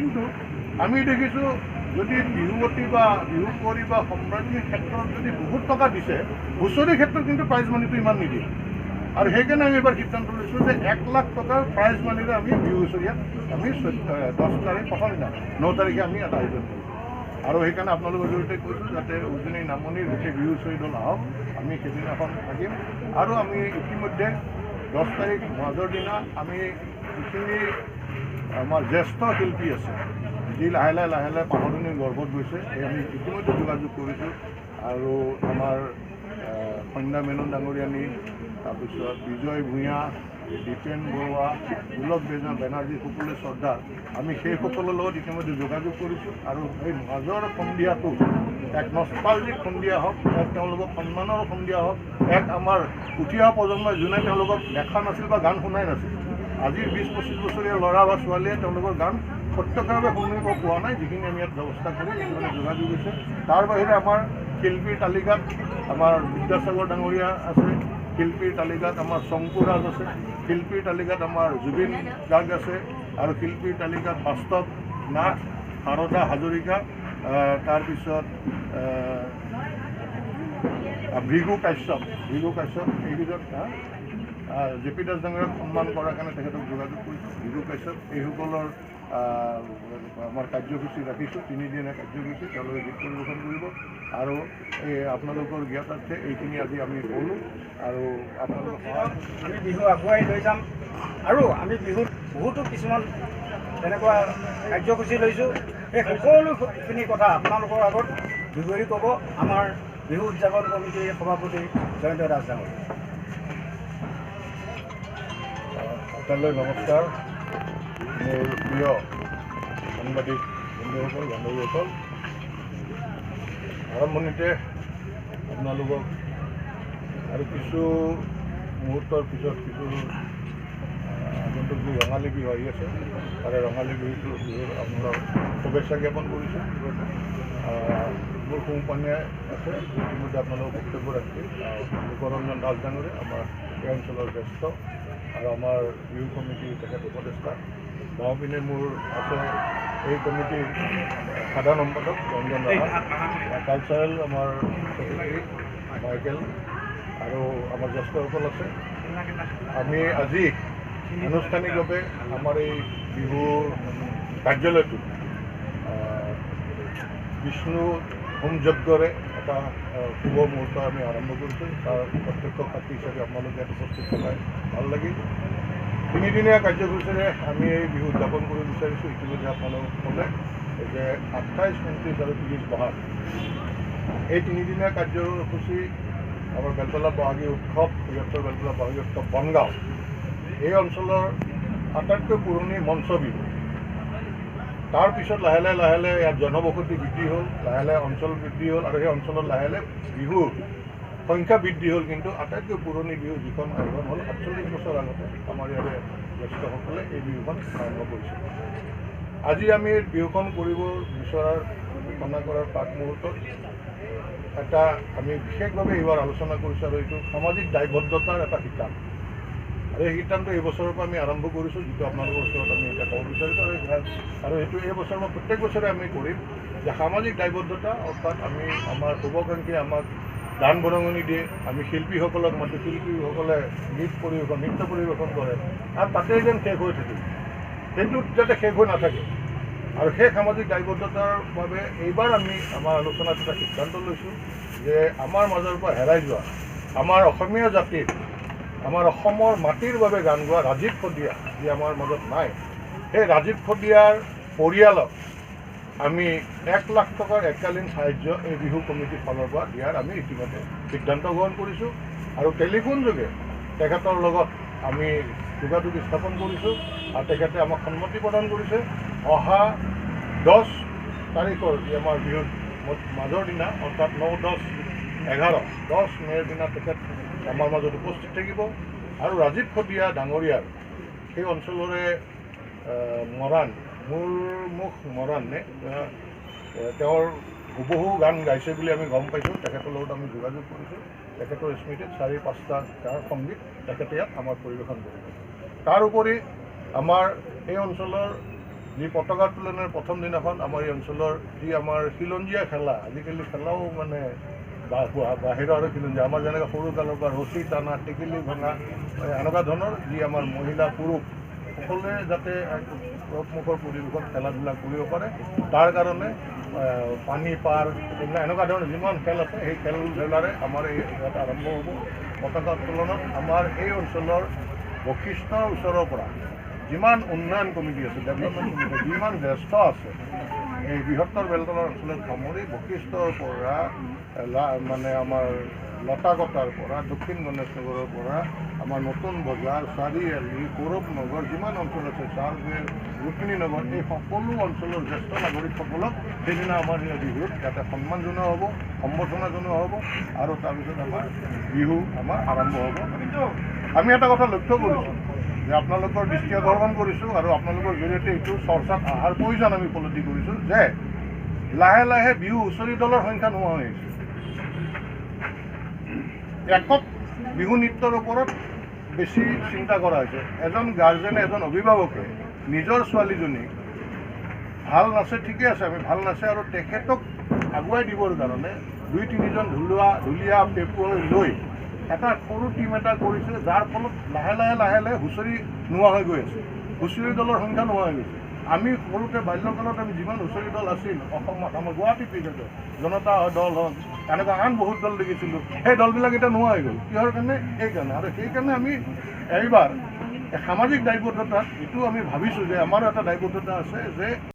কিন্তু আমি দেখিছোঁ যদি বিহুৱতী বা বিহু কুঁৱৰী বা সম্ৰাজ্ঞীৰ ক্ষেত্ৰত যদি বহুত টকা দিছে, হুঁচৰিৰ ক্ষেত্ৰত কিন্তু প্ৰাইজ মানিটো ইমান নিদিয়ে। আৰু সেইকাৰণে আমি এবাৰ সিদ্ধান্ত লৈছোঁ যে 1 লাখ টকাৰ প্ৰাইজ মানিৰে আমি বিহু হুঁচৰিয়াত আমি 10 তাৰিখ প্ৰথম দিনা 9 তাৰিখে আমি এটা আয়োজন কৰিম। আৰু সেইকাৰণে আপোনালোকৰ জৰিয়তে কৈছোঁ যাতে উজনি নামনিৰ গোটেই বিহু হুঁচৰি দল আহক, আমি সেইদিনাখন থাকিম। আৰু আমি ইতিমধ্যে 10 তাৰিখ মাজৰ দিনা আমি যিখিনি আমাৰ জ্যেষ্ঠ শিল্পী আছে, যি লাহে লাহে পাহৰণিৰ গৰ্ভত গৈছে, সেই আমি ইতিমধ্যে যোগাযোগ কৰিছোঁ। আৰু আমাৰ সন্ধ্যা মেনন ডাঙৰীয়ানী, তাৰপিছত বিজয় ভূঞা, দীপেন বৰুৱা, পুলক বেনাৰ্জী সকলোৱে শ্ৰদ্ধাৰ, আমি সেইসকলৰ লগত ইতিমধ্যে যোগাযোগ কৰিছোঁ। আৰু এই মাজৰ সন্ধিয়াটো এক নষ্টালজিক সন্ধিয়া হওক, এক তেওঁলোকক সন্মানৰ সন্ধিয়া হওক, এক আমাৰ উঠি অহা প্ৰজন্মই যোনে তেওঁলোকক দেখা নাছিল বা গান শুনাই নাছিল, আজিৰ 20-25 বছৰীয়া ল'ৰা বা ছোৱালীয়ে তেওঁলোকৰ গান প্ৰত্যক্ষভাৱে শুনিব পোৱা নাই, যিখিনি আমি ইয়াত ব্যৱস্থা কৰি ইতিমধ্যে যোগাযোগ হৈছে। তাৰ বাহিৰে আমাৰ শিল্পীৰ তালিকাত আমাৰ বিদ্যাসাগৰ ডাঙৰীয়া আছে, শিল্পীৰ তালিকাত আমাৰ শংকুৰাজ আছে, শিল্পীৰ তালিকাত আমাৰ জুবিন গাৰ্গ আছে, আৰু শিল্পীৰ তালিকাত বাস্তৱ নাথ, শাৰদা হাজৰিকা, তাৰপিছত ভৃগু কাশ্যপ এইকেইজন, জে পি দাস ডাঙৰীয়াক সন্মান কৰাৰ কাৰণে তেখেতক যোগাযোগ কৰিছোঁ। ভৃগু কাশ্যপ এইসকলৰ আমাৰ কাৰ্যসূচী ৰাখিছোঁ, 3 দিনীয়া কাৰ্যসূচী, তেওঁলোকে গীত পৰিৱেশন কৰিব। আৰু এই আপোনালোকৰ জ্ঞাতাৰ্থে এইখিনি আজি আমি ক'লোঁ। আৰু আপোনালোকৰ আমি বিহু আগুৱাই লৈ যাম। আৰু আমি বিহুত বহুতো কিছুমান তেনেকুৱা কাৰ্যসূচী লৈছোঁ। এই সকলোখিনি কথা আপোনালোকৰ আগত বিৱৰি ক'ব আমাৰ বিহু উদযাপন কমিটিৰ সভাপতি জয়ন্ত দাস ডাঙৰীয়া। আপোনালৈ নমস্কাৰ। মোৰ প্ৰিয় সাংবাদিক বন্ধুসকল, বান্ধৱীসকল, আৰম্ভণিতে আপোনালোকক আৰু কিছু মুহূৰ্তৰ পিছত কিছু আগন্তুক যি ৰঙালী বিহু আহি আছে, তাৰে ৰঙালী বিহুৰ আপোনালোক শুভেচ্ছা জ্ঞাপন কৰিছোঁ। মোৰ সোঁপানীয়ে আছে, ইতিমধ্যে আপোনালোকক বক্তব্য ৰাখি লোকৰঞ্জন দাস ডাঙৰীয়া আমাৰ এই অঞ্চলৰ জ্যেষ্ঠ আৰু আমাৰ বিহু কমিটিৰ তেখেত উপদেষ্টা। বাওঁপিনে মোৰ আছে এই কমিটিৰ সাধাৰণ সম্পাদক ৰঞ্জন ৰাভা, কালচাৰেল আমাৰ ছেক্ৰেটাৰী মাইকেল, আৰু আমাৰ জ্যেষ্ঠসকল আছে। আমি আজি আনুষ্ঠানিকভাৱে আমাৰ এই বিহু কাৰ্যালয়টো বিষ্ণু হোম যজ্ঞৰে এটা শুভ মুহূৰ্ত আমি আৰম্ভ কৰিছোঁ। তাৰ প্ৰত্যক্ষ সাক্ষী হিচাপে আপোনালোকে ইয়াত উপস্থিত থকাই ভাল লাগিল। 3 দিনীয়া কাৰ্যসূচীৰে আমি এই বিহু উদযাপন কৰিব বিচাৰিছোঁ। ইতিমধ্যে আপোনালোকক ক'লে যে 28, 29 আৰু 30 বহাগ এই 3 দিনীয়া কাৰ্যসূচী আমাৰ বেলতলা বহাগী উৎসৱ, বৃহত্তৰ বেলতলা বহাগী উৎসৱ বনগাঁও এই অঞ্চলৰ আটাইতকৈ পুৰণি মঞ্চ বিহু। তাৰপিছত লাহে লাহে ইয়াত জনবসতি বৃদ্ধি হ'ল, লাহে অঞ্চল বৃদ্ধি হ'ল, আৰু সেই অঞ্চলত লাহে বিহুৰ সংখ্যা বৃদ্ধি হ'ল। কিন্তু আটাইতকৈ পুৰণি বিহু যিখন আয়োজন হ'ল 48 বছৰ আগতে আমাৰ ইয়াৰে জ্যেষ্ঠসকলে এই বিহুখন আৰম্ভ কৰিছিল। আজি আমি বিহুখন কৰিব বিচৰাৰ ঘোষণা কৰাৰ প্ৰাক মুহূৰ্তত এটা আমি বিশেষভাৱে এইবাৰ আলোচনা কৰিছোঁ, আৰু এইটো সামাজিক দায়বদ্ধতাৰ এটা সিদ্ধান্ত। আৰু এই সিদ্ধান্ত এই বছৰৰ পৰা আমি আৰম্ভ কৰিছোঁ, যিটো আপোনালোকৰ ওচৰত আমি এতিয়া ক'ব বিচাৰিছোঁ। আৰু এইটো এই বছৰ মই প্ৰত্যেক বছৰে আমি কৰিম যে সামাজিক দায়বদ্ধতা, অৰ্থাৎ আমি আমাৰ শুভাকাংক্ষীয়ে আমাক দান বৰঙণি দিয়ে, আমি শিল্পীসকলক মাতো, শিল্পীসকলে নৃত্য পৰিৱেশন কৰে, আৰু তাতেই যেন শেষ হৈ থাকে, সেইটোত যাতে শেষ হৈ নাথাকে। আৰু সেই সামাজিক দায়বদ্ধতাৰ বাবে এইবাৰ আমি আমাৰ আলোচনাত এটা সিদ্ধান্ত লৈছোঁ যে আমাৰ মাজৰ পৰা হেৰাই যোৱা আমাৰ অসমীয়া জাতিৰ, আমাৰ অসমৰ মাটিৰ বাবে গান গোৱা ৰাজীৱ ফদিয়া, যি আমাৰ মাজত নাই, সেই ৰাজীৱ ফদিয়াৰ পৰিয়ালক আমি 1 লাখ টকাৰ এককালীন সাহায্য এই বিহু কমিটিৰ ফালৰ পৰা দিয়াৰ আমি ইতিমধ্যে সিদ্ধান্ত গ্ৰহণ কৰিছোঁ। আৰু টেলিফোন যোগে তেখেতৰ লগত আমি যোগাযোগ স্থাপন কৰিছোঁ, আৰু তেখেতে আমাক সন্মতি প্ৰদান কৰিছে। অহা 10 তাৰিখৰ যি আমাৰ বিহুৰ মাজৰ দিনা, অৰ্থাৎ 9, 10, 11, 10 মে'ৰ দিনা তেখেত আমাৰ মাজত উপস্থিত থাকিব। আৰু ৰাজীৱ ফদিয়া ডাঙৰীয়াৰ সেই অঞ্চলৰে মৰাণ, মূৰমুখ মৰাণ নে, তেওঁৰ হুবহু গান গাইছে বুলি আমি গম পাইছোঁ। তেখেতৰ লগত আমি যোগাযোগ কৰিছোঁ। তেখেতৰ স্মৃতিত 4-5টা গান সংগীত তেখেতে ইয়াত আমাৰ পৰিৱেশন কৰিব। তাৰ উপৰি আমাৰ এই অঞ্চলৰ যি পতাকা উত্তোলনৰ প্ৰথম দিনাখন আমাৰ এই অঞ্চলৰ যি আমাৰ খিলঞ্জীয়া খেলা, আজিকালি খেলাও মানে বাহিৰৰ আৰু খিলঞ্জীয়া, আমাৰ যেনেকৈ সৰুকালৰ পৰা ৰছী টানা, টেকেলি ভঙা, এনেকুৱা ধৰণৰ যি আমাৰ মহিলা পুৰুষ সকলোৱে যাতে মুখৰ পৰিৱেশত খেলা ধূলা কৰিব পাৰে, তাৰ কাৰণে পানী পাৰ এইবিলাক এনেকুৱা ধৰণৰ যিমান খেল আছে সেই খেল ধূলাৰে আমাৰ এই ইয়াত আৰম্ভ হ'ব। পতাকা উত্তোলনত আমাৰ এই অঞ্চলৰ বশিষ্ঠৰ ওচৰৰ পৰা যিমান উন্নয়ন কমিটি আছে, ডেভেলপমেণ্ট কমিটি, যিমান জ্যেষ্ঠ আছে, এই বৃহত্তৰ বেলতলা অঞ্চলত সামৰি বশিষ্ঠৰ পৰা মানে আমাৰ লতাকটাৰ পৰা, দক্ষিণ গণেশ নগৰৰ পৰা, আমাৰ নতুন বজাৰ, চাৰিআলি, গৌৰৱ নগৰ, যিমান অঞ্চল আছে, চাৰবেল, ৰুক্মিণী নগৰ, এই সকলো অঞ্চলৰ জ্যেষ্ঠ নাগৰিকসকলক সেইদিনা আমাৰ এই বিহুত ইয়াতে সন্মান জনোৱা হ'ব, সম্বৰ্ধনা জনোৱা হ'ব আৰু তাৰপিছত আমাৰ বিহু আমাৰ আৰম্ভ হ'ব। আমি এটা কথা লক্ষ্য কৰিছোঁ যে আপোনালোকৰ দৃষ্টি আকৰ্ষণ কৰিছোঁ আৰু আপোনালোকৰ জৰিয়তে এইটো চৰ্চাত অহাৰ প্ৰয়োজন আমি উপলব্ধি কৰিছোঁ যে লাহে লাহে বিহু হুঁচৰি দলৰ সংখ্যা নোহোৱা হৈ আহিছে। একক বিহু নৃত্যৰ ওপৰত বেছি চিন্তা কৰা হৈছে। এজন গাৰ্জেনে, এজন অভিভাৱকে নিজৰ ছোৱালীজনীক ভাল নাচে, ঠিকে আছে, আমি ভাল নাচে আৰু তেখেতক আগুৱাই দিবৰ কাৰণে 2-3জন ঢুলীয়া পেপুৱৈ লৈ এটা সৰু টীম এটা কৰিছে, যাৰ ফলত লাহে লাহে হুঁচৰি নোহোৱা হৈ গৈ আছে, হুঁচৰি দলৰ সংখ্যা নোহোৱা হৈ গৈছে। আমি সৰুতে বাল্যকালত আমি যিমান হুঁচৰি দল আছিল অসমত, আমাৰ গুৱাহাটী পিছত জনতা দল হওক, এনেকুৱা আন বহুত দল দেখিছিলোঁ, সেই দলবিলাক এতিয়া নোহোৱা হৈ গ'ল। কিহৰ কাৰণে? সেইকাৰণে। আৰু সেইকাৰণে আমি এইবাৰ সামাজিক দায়বদ্ধতাত এইটো আমি ভাবিছোঁ যে আমাৰো এটা দায়বদ্ধতা আছে যে